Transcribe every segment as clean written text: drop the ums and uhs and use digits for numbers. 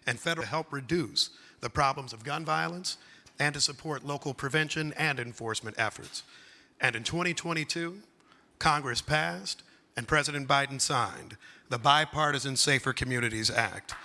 and federal to help reduce the problems of gun violence and to support local prevention and enforcement efforts. And in 2022, Congress passed and President Biden signed the Bipartisan Safer Communities Act.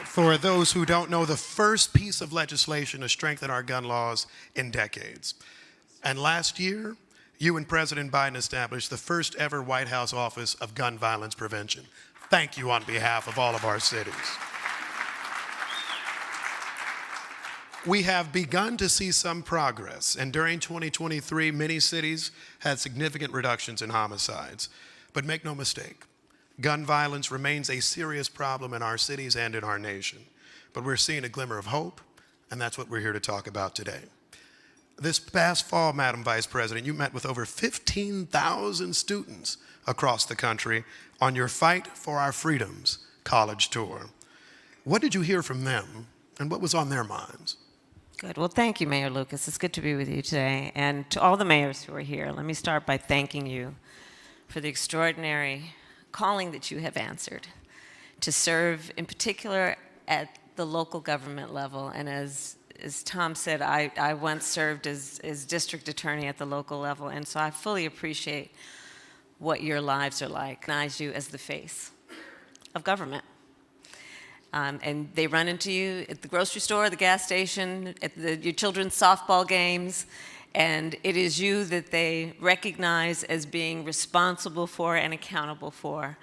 For those who don't know, the first piece of legislation to strengthen our gun laws in decades. And last year, you and President Biden established the first ever White House Office of Gun Violence Prevention. Thank you on behalf of all of our cities. We have begun to see some progress, and during 2023, many cities had significant reductions in homicides. But make no mistake, gun violence remains a serious problem in our cities and in our nation. But we're seeing a glimmer of hope, and that's what we're here to talk about today. This past fall, Madam Vice President, you met with over 15,000 students across the country on your Fight for Our Freedoms college tour. What did you hear from them, and what was on their minds? Good. Well, thank you, Mayor Lucas. It's good to be with you today. And to all the mayors who are here, let me start by thanking you for the extraordinary calling that you have answered to serve, in particular, at the local government level. And as Tom said, I once served as district attorney at the local level, and so I fully appreciate what your lives are like. I recognize you as the face of government. And they run into you at the grocery store, the gas station, at your children's softball games, and it is you that they recognize as being responsible for and accountable for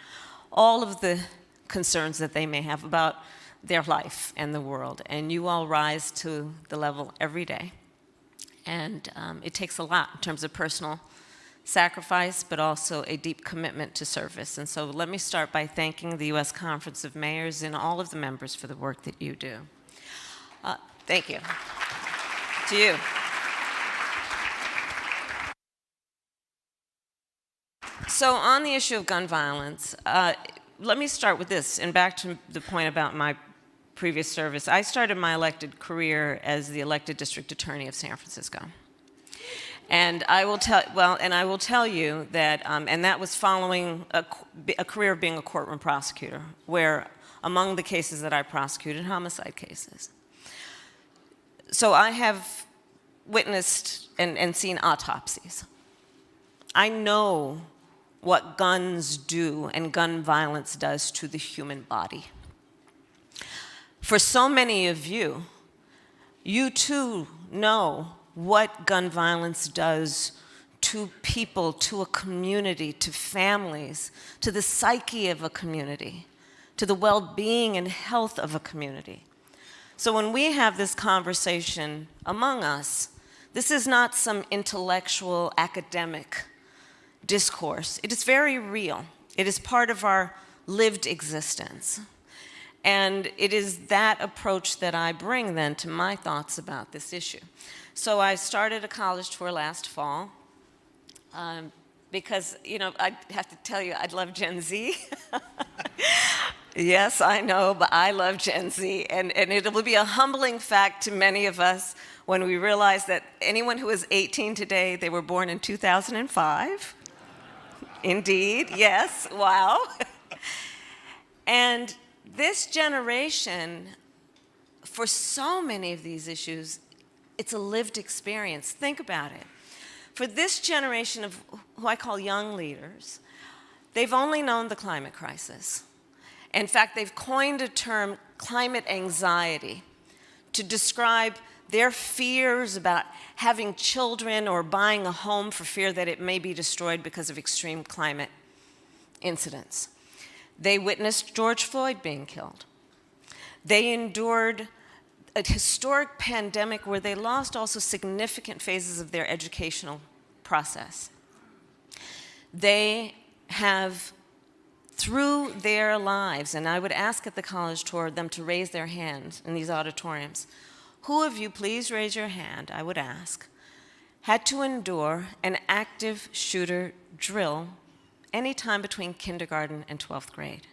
all of the concerns that they may have about their life and the world. And you all rise to the level every day. And it takes a lot in terms of personal sacrifice, but also a deep commitment to service. And so let me start by thanking the U.S. Conference of Mayors and all of the members for the work that you do. Thank you. To you. So on the issue of gun violence, let me start with this, and back to the point about my previous service. I started my elected career as the elected district attorney of San Francisco. And I will tell you that, and that was following a career of being a courtroom prosecutor, where among the cases that I prosecuted, homicide cases. So I have witnessed and seen autopsies. I know what guns do and gun violence does to the human body. For so many of you, you too know what gun violence does to people, to a community, to families, to the psyche of a community, to the well-being and health of a community. So when we have this conversation among us, this is not some intellectual, academic discourse. It is very real. It is part of our lived existence. And it is that approach that I bring then to my thoughts about this issue. So I started a college tour last fall because, you know, I have to tell you, I love Gen Z. Yes, I know, but I love Gen Z. And it will be a humbling fact to many of us when we realize that anyone who is 18 today, they were born in 2005. Indeed, yes, wow. And this generation, for so many of these issues, it's a lived experience. Think about it. For this generation of who I call young leaders, they've only known the climate crisis. In fact, they've coined a term, climate anxiety, to describe their fears about having children or buying a home for fear that it may be destroyed because of extreme climate incidents. They witnessed George Floyd being killed. They endured a historic pandemic where they lost also significant phases of their educational process. They have, through their lives, and I would ask at the college tour them to raise their hands in these auditoriums. Who of you, please raise your hand, I would ask, had to endure an active shooter drill any time between kindergarten and 12th grade?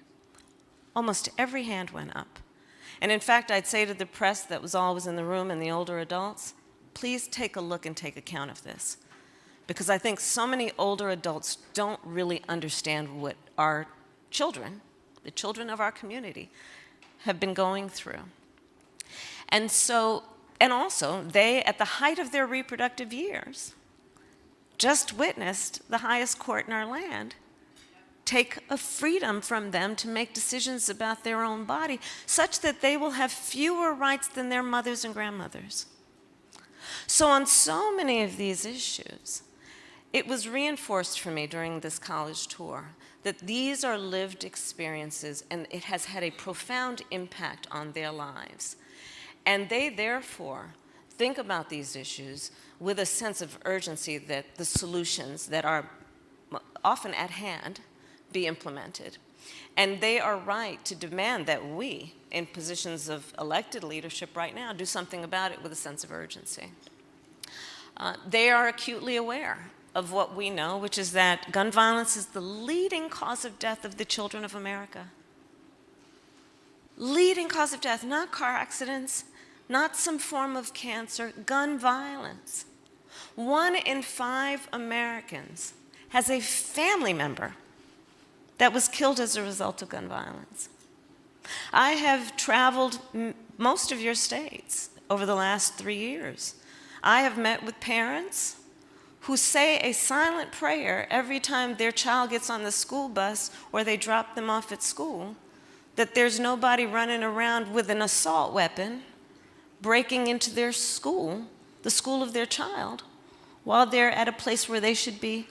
Almost every hand went up. And in fact, I'd say to the press that was always in the room and the older adults, please take a look and take account of this. because I think so many older adults don't really understand what our children, the children of our community, have been going through. And so, and also, they, at the height of their reproductive years, just witnessed the highest court in our land take a freedom from them to make decisions about their own body, such that they will have fewer rights than their mothers and grandmothers. So on so many of these issues, it was reinforced for me during this college tour that these are lived experiences, and it has had a profound impact on their lives. And they therefore think about these issues with a sense of urgency that the solutions that are often at hand be implemented. And they are right to demand that we, in positions of elected leadership right now, do something about it with a sense of urgency. They are acutely aware of what we know, which is that gun violence is the leading cause of death of the children of America. Leading cause of death, not car accidents, not some form of cancer, gun violence. 1 in 5 Americans has a family member that was killed as a result of gun violence. I have traveled most of your states over the last 3 years. I have met with parents who say a silent prayer every time their child gets on the school bus or they drop them off at school, that there's nobody running around with an assault weapon breaking into their school, the school of their child, while they're at a place where they should be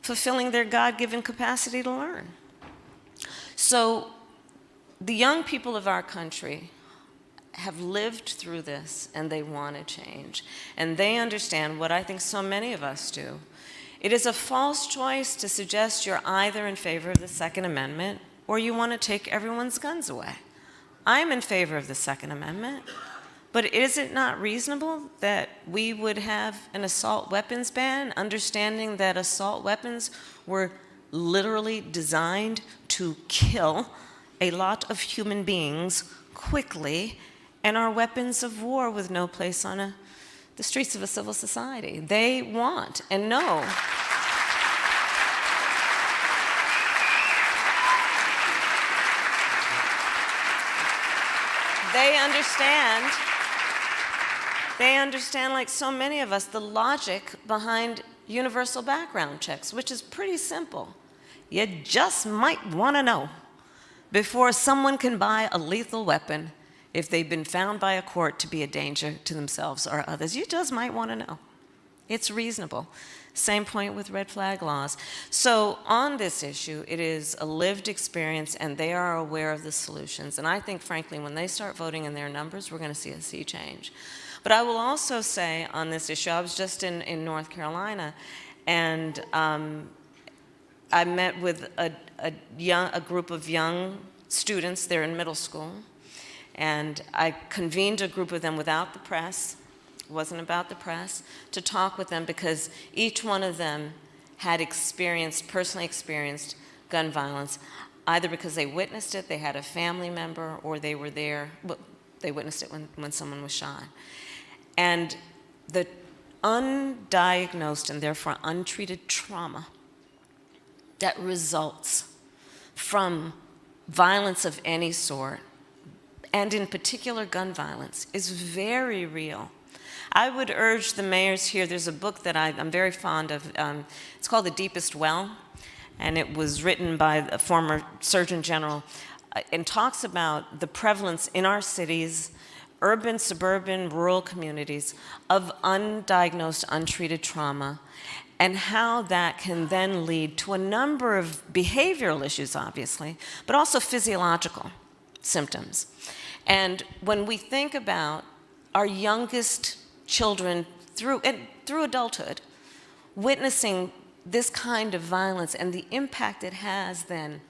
fulfilling their God-given capacity to learn. So the young people of our country have lived through this, and they want to change. And they understand what I think so many of us do. It is a false choice to suggest you're either in favor of the Second Amendment or you want to take everyone's guns away. I'm in favor of the Second Amendment, but is it not reasonable that we would have an assault weapons ban, understanding that assault weapons were literally designed to kill a lot of human beings quickly, and are weapons of war with no place on the streets of a civil society? They want and know. They understand, like so many of us, the logic behind universal background checks, which is pretty simple. You just might want to know before someone can buy a lethal weapon if they've been found by a court to be a danger to themselves or others. You just might want to know. It's reasonable. Same point with red flag laws. So on this issue, it is a lived experience, and they are aware of the solutions. And I think, frankly, when they start voting in their numbers, we're going to see a sea change. But I will also say on this issue, I was just in North Carolina, and I met with a group of young students. They're in middle school. And I convened a group of them without the press. It wasn't about the press, to talk with them because each one of them had personally experienced gun violence, either because they witnessed it, they had a family member, or they were there, they witnessed it when someone was shot. And the undiagnosed and therefore untreated trauma that results from violence of any sort, and in particular gun violence, is very real. I would urge the mayors here, there's a book that I'm very fond of. It's called The Deepest Well, and it was written by a former Surgeon General, and talks about the prevalence in our cities, urban, suburban, rural communities, of undiagnosed, untreated trauma, and how that can then lead to a number of behavioral issues, obviously, but also physiological symptoms. And when we think about our youngest children through adulthood witnessing this kind of violence and the impact it has then,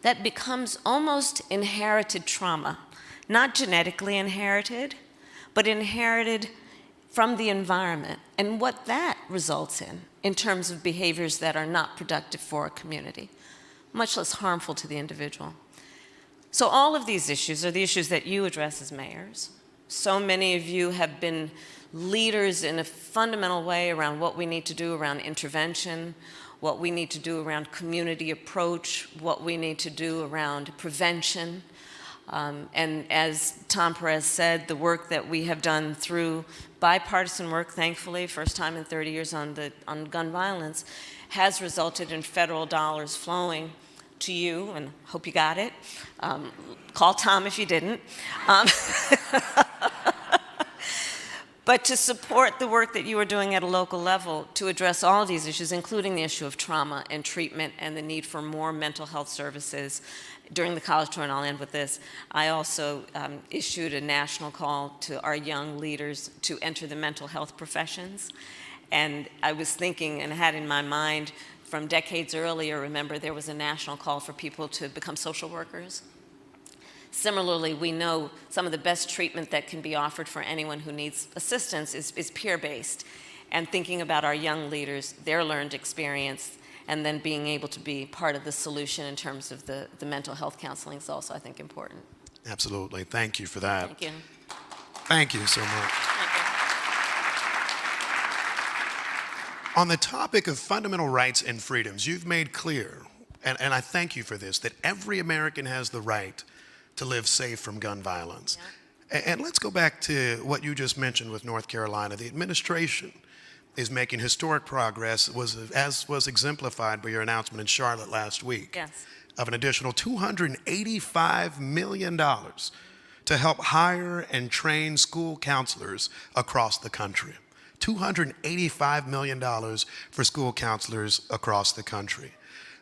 that becomes almost inherited trauma, not genetically inherited, but inherited from the environment, and what that results in terms of behaviors that are not productive for a community, much less harmful to the individual. So all of these issues are the issues that you address as mayors, So many of you have been leaders in a fundamental way around what we need to do around intervention, what we need to do around community approach, what we need to do around prevention. And as Tom Perez said, the work that we have done through bipartisan work, thankfully, first time in 30 years on gun violence, has resulted in federal dollars flowing to you, and hope you got it. Call Tom if you didn't. But to support the work that you are doing at a local level to address all of these issues, including the issue of trauma and treatment and the need for more mental health services. During the college tour, and I'll end with this, I also issued a national call to our young leaders to enter the mental health professions. And I was thinking and had in my mind from decades earlier, remember there was a national call for people to become social workers. Similarly, we know some of the best treatment that can be offered for anyone who needs assistance is peer-based. And thinking about our young leaders, their learned experience, and then being able to be part of the solution in terms of the mental health counseling is also, I think, important. Absolutely. Thank you for that. Thank you. Thank you so much. Thank you. On the topic of fundamental rights and freedoms, you've made clear, and I thank you for this, that every American has the right to live safe from gun violence. Yeah. And let's go back to what you just mentioned with North Carolina. The administration is making historic progress, as was exemplified by your announcement in Charlotte last week, yes, of an additional $285 million to help hire and train school counselors across the country. $285 million for school counselors across the country.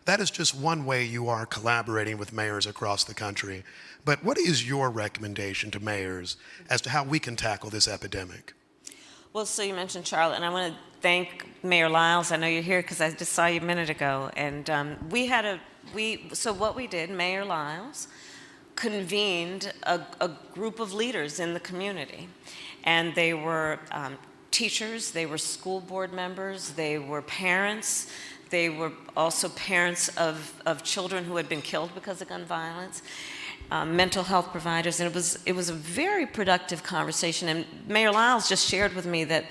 That is just one way you are collaborating with mayors across the country. But what is your recommendation to mayors as to how we can tackle this epidemic? Well, so you mentioned Charlotte, and I want to thank Mayor Lyles. I know you're here because I just saw you a minute ago. And so what we did, Mayor Lyles convened a group of leaders in the community. And they were teachers, they were school board members, they were parents, they were also parents of children who had been killed because of gun violence. Mental health providers, and it was a very productive conversation. And Mayor Lyles just shared with me that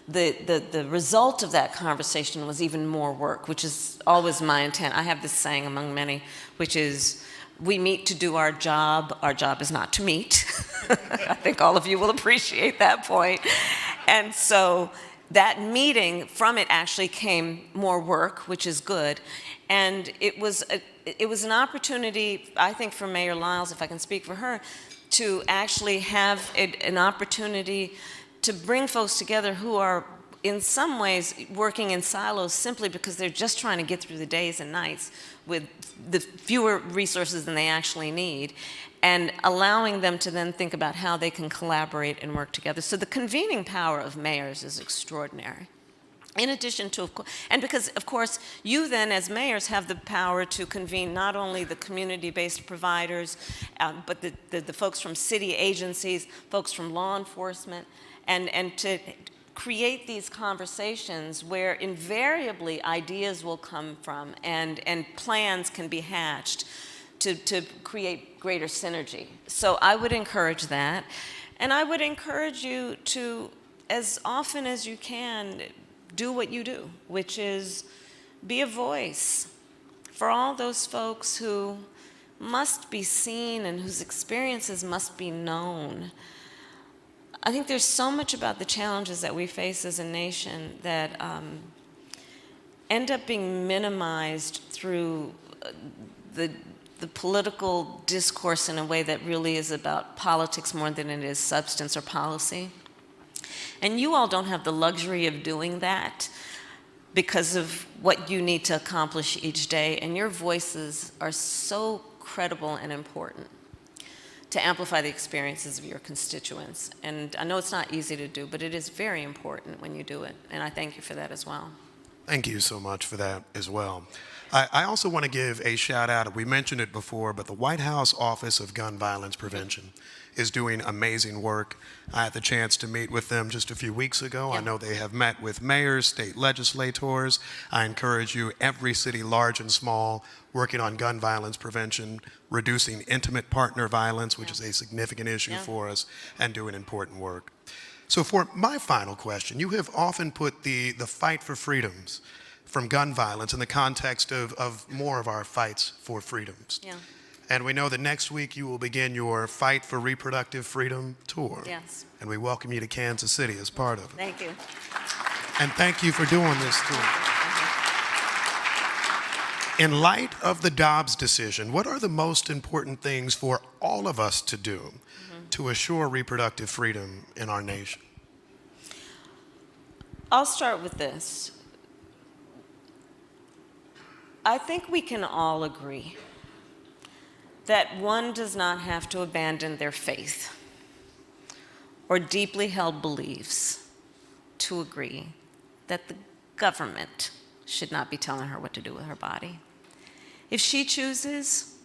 the result of that conversation was even more work, which is always my intent. I have this saying among many, which is, we meet to do our job is not to meet. I think all of you will appreciate that point. And so that meeting, from it actually came more work, which is good. And it was an opportunity, I think, for Mayor Lyles, if I can speak for her, to actually have an opportunity to bring folks together who are in some ways working in silos simply because they're just trying to get through the days and nights with the fewer resources than they actually need, and allowing them to then think about how they can collaborate and work together. So the convening power of mayors is extraordinary. In addition to, and because, of course, you then as mayors have the power to convene not only the community-based providers, but the folks from city agencies, folks from law enforcement, and to create these conversations where invariably ideas will come from and plans can be hatched to create greater synergy. So I would encourage that. And I would encourage you to, as often as you can, do what you do, which is be a voice for all those folks who must be seen and whose experiences must be known. I think there's so much about the challenges that we face as a nation that end up being minimized through the political discourse in a way that really is about politics more than it is substance or policy. And you all don't have the luxury of doing that because of what you need to accomplish each day. And your voices are so credible and important to amplify the experiences of your constituents. And I know it's not easy to do, but it is very important when you do it. And I thank you for that as well. Thank you so much for that as well. I also want to give a shout out. We mentioned it before, but the White House Office of Gun Violence Prevention is doing amazing work. I had the chance to meet with them just a few weeks ago. Yeah. I know they have met with mayors, state legislators. I encourage you, every city, large and small, working on gun violence prevention, reducing intimate partner violence, which is a significant issue for us, and doing important work. So for my final question, you have often put the fight for freedoms from gun violence in the context of more of our fights for freedoms. Yeah. And we know that next week you will begin your Fight for Reproductive Freedom tour. Yes. And we welcome you to Kansas City as part of it. Thank you. And thank you for doing this tour. In light of the Dobbs decision, what are the most important things for all of us to do to assure reproductive freedom in our nation? I'll start with this. I think we can all agree that one does not have to abandon their faith or deeply held beliefs to agree that the government should not be telling her what to do with her body. If she chooses,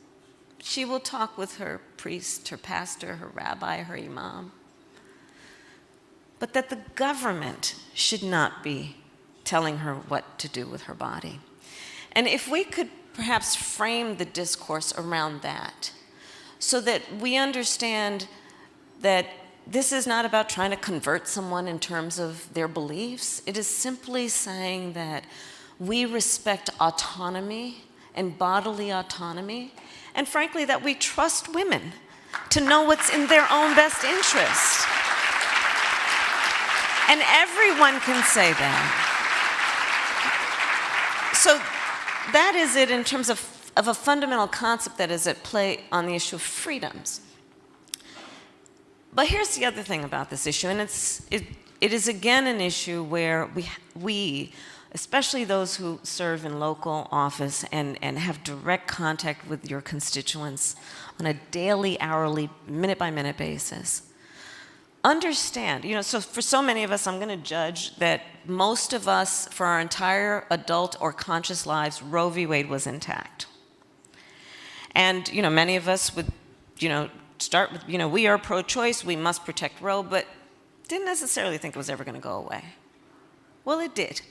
she will talk with her priest, her pastor, her rabbi, her imam. But that the government should not be telling her what to do with her body. And if we could perhaps frame the discourse around that so that we understand that this is not about trying to convert someone in terms of their beliefs. It is simply saying that we respect autonomy and bodily autonomy, and frankly, that we trust women to know what's in their own best interest. And everyone can say that. So that is it in terms of a fundamental concept that is at play on the issue of freedoms. But here's the other thing about this issue, and it is again an issue where we, especially those who serve in local office and have direct contact with your constituents on a daily, hourly, minute-by-minute basis, understand, so for so many of us, I'm going to judge that most of us, for our entire adult or conscious lives, Roe v. Wade was intact. And, many of us would, start with, we are pro-choice, we must protect Roe, but didn't necessarily think it was ever going to go away. Well, it did.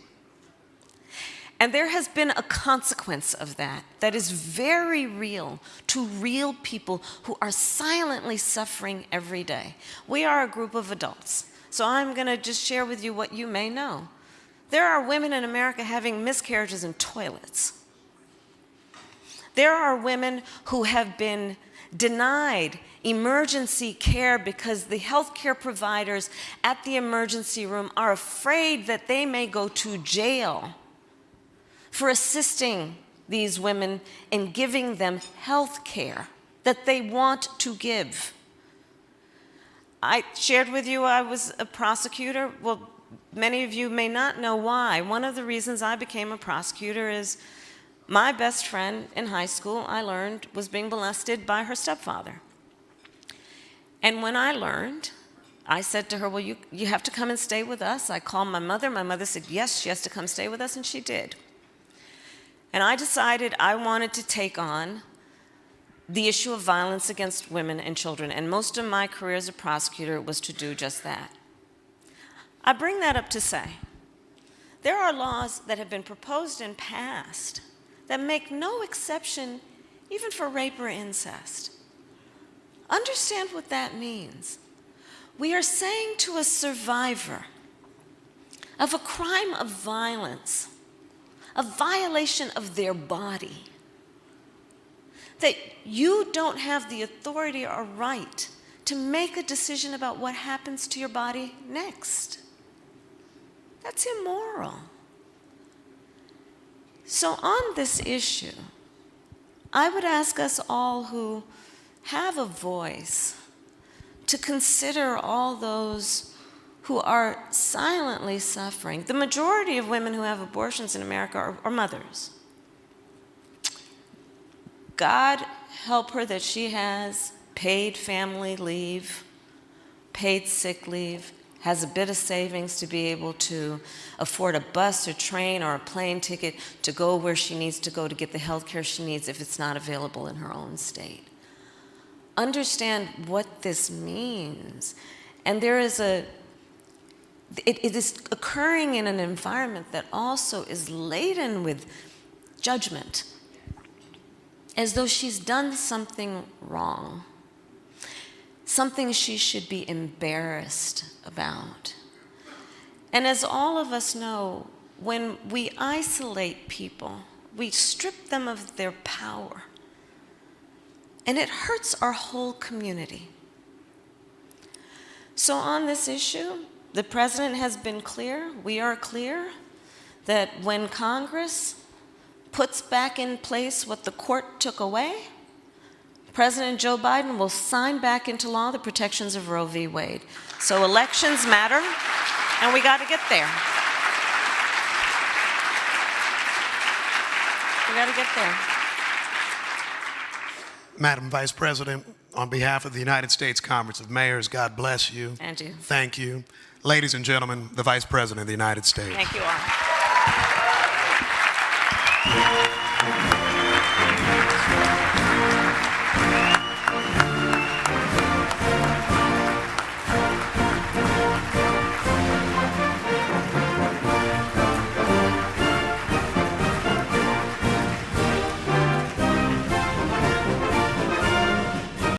And there has been a consequence of that is very real to real people who are silently suffering every day. We are a group of adults, so I'm going to just share with you what you may know. There are women in America having miscarriages in toilets. There are women who have been denied emergency care because the healthcare providers at the emergency room are afraid that they may go to jail for assisting these women in giving them health care that they want to give. I shared with you I was a prosecutor. Well, many of you may not know why. One of the reasons I became a prosecutor is my best friend in high school, I learned, was being molested by her stepfather. And when I learned, I said to her, well, you have to come and stay with us. I called my mother. My mother said, yes, she has to come stay with us, and she did. And I decided I wanted to take on the issue of violence against women and children, and most of my career as a prosecutor was to do just that. I bring that up to say, there are laws that have been proposed and passed that make no exception even for rape or incest. Understand what that means. We are saying to a survivor of a crime of violence, a violation of their body, that you don't have the authority or right to make a decision about what happens to your body next. That's immoral. So on this issue, I would ask us all who have a voice to consider all those who are silently suffering. The majority of women who have abortions in America are mothers. God help her that she has paid family leave, paid sick leave, has a bit of savings to be able to afford a bus or train or a plane ticket to go where she needs to go to get the health care she needs if it's not available in her own state. Understand what this means. And there is it is occurring in an environment that also is laden with judgment, as though she's done something wrong, something she should be embarrassed about. And as all of us know, when we isolate people, we strip them of their power, and it hurts our whole community. So on this issue, the president has been clear, we are clear, that when Congress puts back in place what the court took away, President Joe Biden will sign back into law the protections of Roe v. Wade. So elections matter, and we got to get there. We got to get there. Madam Vice President, on behalf of the United States Conference of Mayors, God bless you. And you. Thank you. Ladies and gentlemen, the Vice President of the United States. Thank you all.